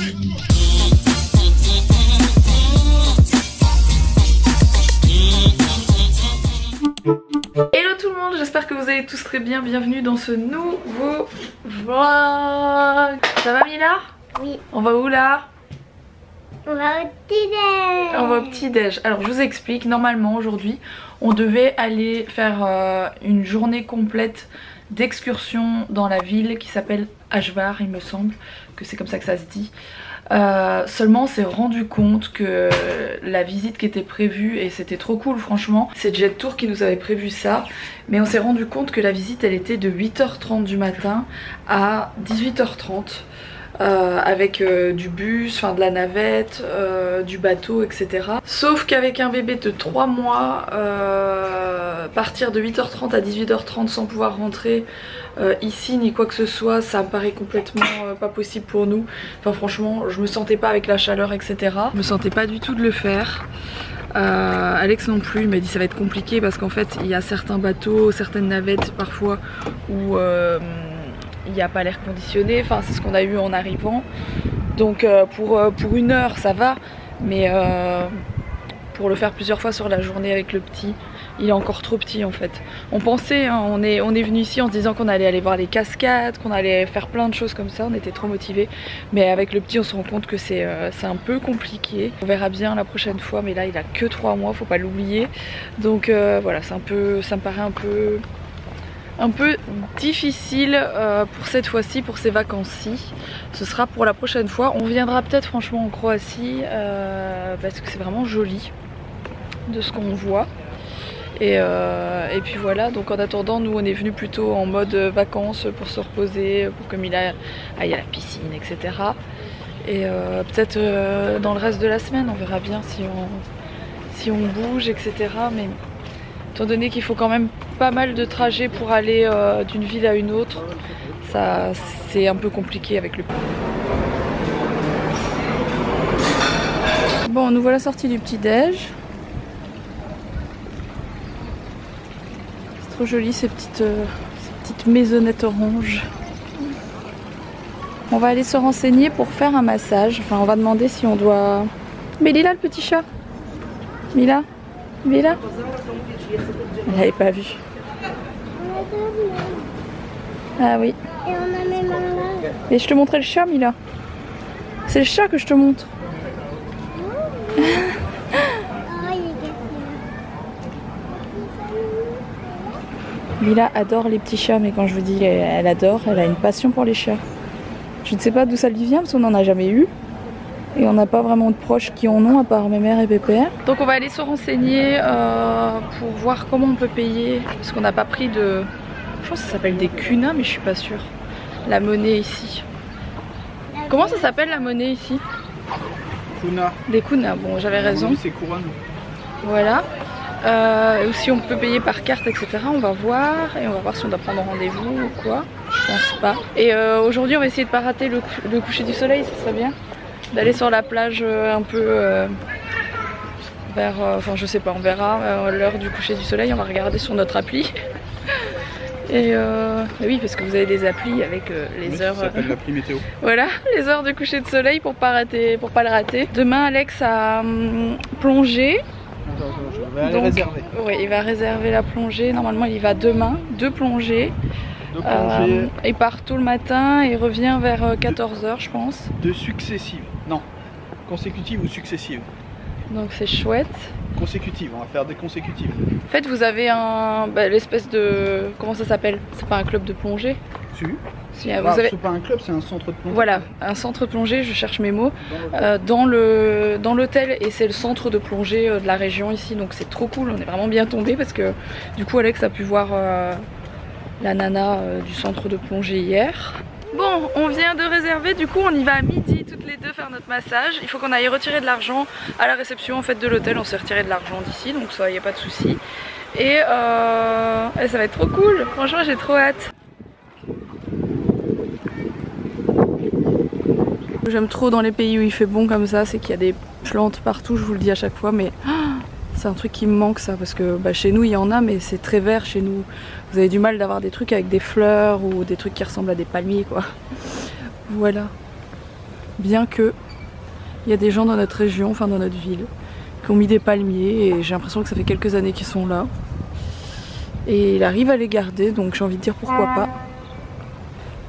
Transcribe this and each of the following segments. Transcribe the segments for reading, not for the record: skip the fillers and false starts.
Hello tout le monde, j'espère que vous allez tous très bien, bienvenue dans ce nouveau vlog. Ça va Mila? Oui. On va où là? On va au petit-déj. On va au petit-déj. Alors je vous explique, normalement aujourd'hui on devait aller faire une journée complète d'excursion dans la ville qui s'appelle Ashvar, il me semble que c'est comme ça que ça se dit. Seulement on s'est rendu compte que la visite qui était prévue, et c'était trop cool franchement, c'est Jet Tour qui nous avait prévu ça, mais on s'est rendu compte que la visite elle était de 8h30 du matin à 18h30 avec du bus, enfin de la navette, du bateau, etc. Sauf qu'avec un bébé de 3 mois, partir de 8h30 à 18h30 sans pouvoir rentrer ici ni quoi que ce soit, ça me paraît complètement pas possible pour nous. Enfin franchement je me sentais pas avec la chaleur, etc. Je me sentais pas du tout de le faire. Alex non plus, il m'a dit ça va être compliqué parce qu'en fait il y a certains bateaux, certaines navettes parfois où il n'y a pas l'air conditionné, enfin c'est ce qu'on a eu en arrivant. Donc pour une heure ça va, mais pour le faire plusieurs fois sur la journée avec le petit, il est encore trop petit en fait. On pensait, hein, on est venu ici en se disant qu'on allait aller voir les cascades, qu'on allait faire plein de choses comme ça, on était trop motivés. Mais avec le petit on se rend compte que c'est un peu compliqué. On verra bien la prochaine fois, mais là il a que 3 mois, faut pas l'oublier. Donc voilà, ça me paraît un peu difficile pour cette fois-ci, pour ces vacances-ci. Ce sera pour la prochaine fois. On viendra peut-être franchement en Croatie parce que c'est vraiment joli de ce qu'on voit. Et puis voilà, donc en attendant nous on est venu plutôt en mode vacances pour se reposer, pour comme il y a la piscine, etc. Et peut-être dans le reste de la semaine on verra bien si on bouge, etc. Mais étant donné qu'il faut quand même pas mal de trajets pour aller d'une ville à une autre, ça c'est un peu compliqué avec le petit. Bon, nous voilà sortis du petit-déj. C'est trop joli ces petites maisonnettes oranges. On va aller se renseigner pour faire un massage. Enfin, on va demander si on doit... Mais il est là le petit chat. Mila, il est là. Elle n'avait pas vu. Ah oui. Et on a même un là. Et je te montrais le chat, Mila. C'est le chat que je te montre. Oh, il est gâté. Mila adore les petits chats, mais quand je vous dis elle adore, elle a une passion pour les chats. Je ne sais pas d'où ça lui vient parce qu'on n'en a jamais eu. Et on n'a pas vraiment de proches qui en ont à part mes mères et pépère. Donc on va aller se renseigner pour voir comment on peut payer. Parce qu'on n'a pas pris de... Je pense que ça s'appelle des kunas mais je suis pas sûre. La monnaie ici. Comment ça s'appelle la monnaie ici? Kuna. Des kunas, bon j'avais raison. Oui, c'est couronne. Voilà. Ou si on peut payer par carte, etc. On va voir. Et on va voir si on doit prendre rendez-vous ou quoi. Je pense pas. Et aujourd'hui on va essayer de pas rater le coucher du soleil, ça serait bien. D'aller sur la plage un peu vers, enfin je sais pas, on verra l'heure du coucher du soleil, on va regarder sur notre appli. Et oui, parce que vous avez des applis avec les heures. Ça s'appelle l'appli météo. Voilà, les heures de coucher de soleil pour pas le rater. Demain Alex a plongé. Je vais aller réserver. Oui, il va réserver la plongée. Normalement il y va demain, 2 plongées. Il part tôt le matin et revient vers 14 h je pense. 2 successives. Non, consécutives ou successives. Donc c'est chouette. Consécutives, on va faire des consécutives. En fait vous avez l'espèce de... Comment ça s'appelle? C'est pas un club de plongée? Si, c'est pas un club, c'est un centre de plongée. Voilà, un centre de plongée, je cherche mes mots, dans l'hôtel, et c'est le centre de plongée de la région ici, donc c'est trop cool, on est vraiment bien tombé parce que du coup Alex a pu voir la nana du centre de plongée hier. Bon, on vient de réserver, du coup on y va à midi toutes les deux faire notre massage. Il faut qu'on aille retirer de l'argent à la réception en fait de l'hôtel, on s'est retiré de l'argent d'ici, donc ça y a pas de souci. Et ça va être trop cool, franchement j'ai trop hâte. J'aime trop dans les pays où il fait bon comme ça, c'est qu'il y a des plantes partout, je vous le dis à chaque fois, mais c'est un truc qui me manque ça, parce que chez nous il y en a, mais c'est très vert chez nous. Vous avez du mal d'avoir des trucs avec des fleurs ou des trucs qui ressemblent à des palmiers quoi. Voilà. bien que il y a des gens dans notre région, enfin dans notre ville, qui ont mis des palmiers et j'ai l'impression que ça fait quelques années qu'ils sont là. Et il arrive à les garder, donc j'ai envie de dire pourquoi pas.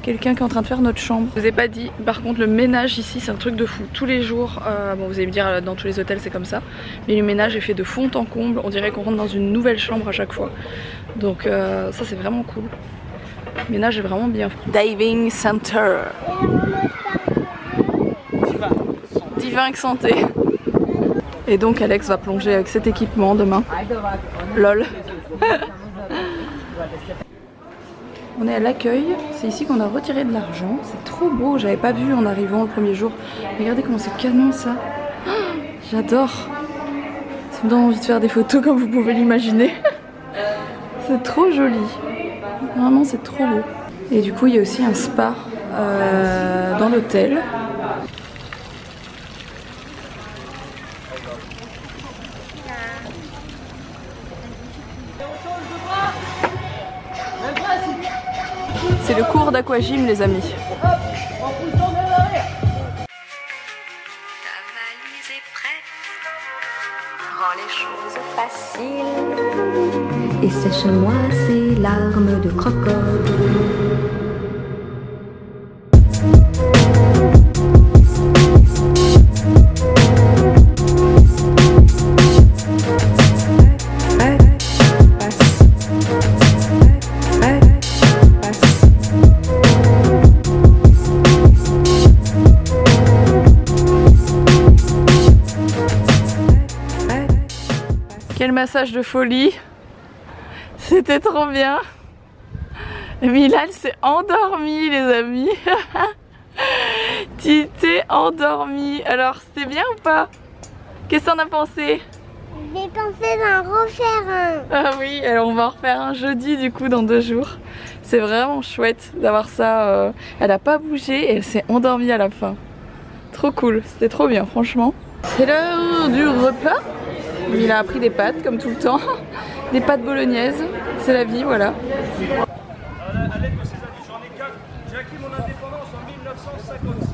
Quelqu'un qui est en train de faire notre chambre. Je vous ai pas dit, par contre le ménage ici c'est un truc de fou. Tous les jours, bon vous allez me dire dans tous les hôtels c'est comme ça, mais le ménage est fait de fond en comble. On dirait qu'on rentre dans une nouvelle chambre à chaque fois. Donc ça c'est vraiment cool. Le ménage est vraiment bien. Diving Center. Diving Santé. Et donc Alex va plonger avec cet équipement demain. Lol. On est à l'accueil, c'est ici qu'on a retiré de l'argent, c'est trop beau, j'avais pas vu en arrivant le premier jour. Regardez comment c'est canon ça, j'adore. Ça me donne envie de faire des photos comme vous pouvez l'imaginer. C'est trop joli, vraiment c'est trop beau. Et du coup il y a aussi un spa dans l'hôtel. C'est le cours d'aquagym les amis. Ta valise est prête, rends les choses faciles et sèche-moi ces larmes de crocodile. Quel massage de folie, c'était trop bien. Milal s'est endormi les amis. Tu t'es endormi. Alors c'était bien ou pas? Qu'est-ce que t'en as pensé? J'ai pensé d'en refaire un. Ah oui, alors on va en refaire un jeudi du coup dans 2 jours. C'est vraiment chouette d'avoir ça. Elle a pas bougé et elle s'est endormie à la fin. Trop cool, c'était trop bien franchement. C'est l'heure du repas. Il a appris des pâtes comme tout le temps, des pâtes bolognaises, c'est la vie, voilà. À l'aide de ces années, j'en ai 4. J'ai acquis mon indépendance en 1956.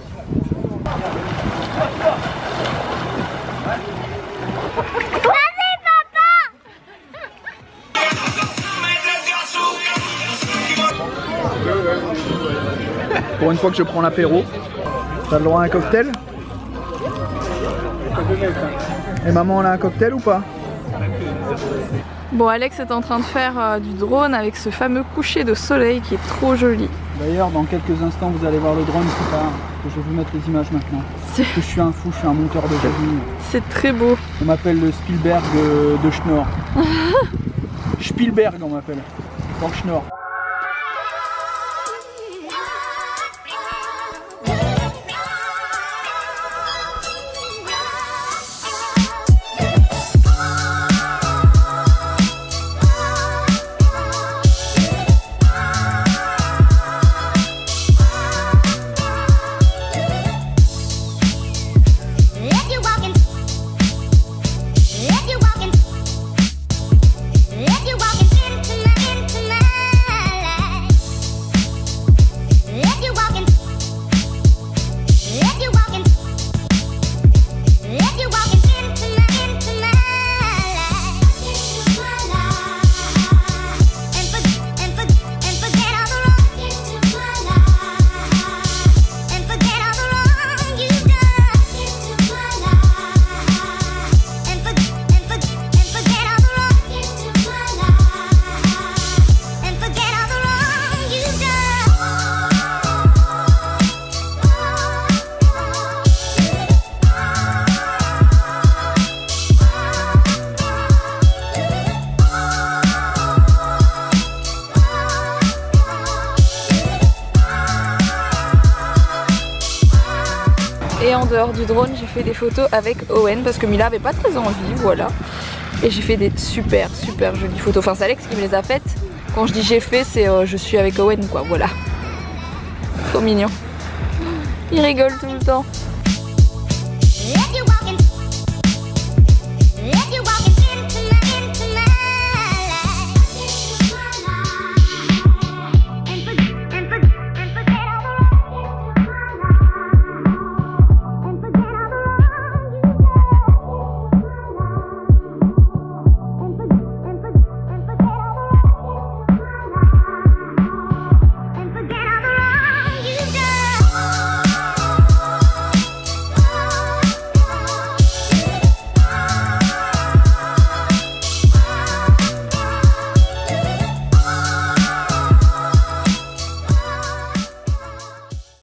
Pour une fois que je prends l'apéro, t'as le droit à un cocktail? Et maman, elle a un cocktail ou pas? Bon, Alex est en train de faire du drone avec ce fameux coucher de soleil qui est trop joli. D'ailleurs, dans quelques instants, vous allez voir le drone qui part. Je vais vous mettre les images maintenant. Parce que je suis un fou, je suis un monteur de génie. C'est très beau. On m'appelle le Spielberg de Schnorr. Spielberg, on m'appelle. Dans Schnorr. Et en dehors du drone, j'ai fait des photos avec Owen parce que Mila avait pas très envie, voilà. Et j'ai fait des super jolies photos. Enfin, c'est Alex qui me les a faites. Quand je dis j'ai fait, c'est je suis avec Owen, quoi, voilà. Trop mignon. Il rigole tout le temps. If you walking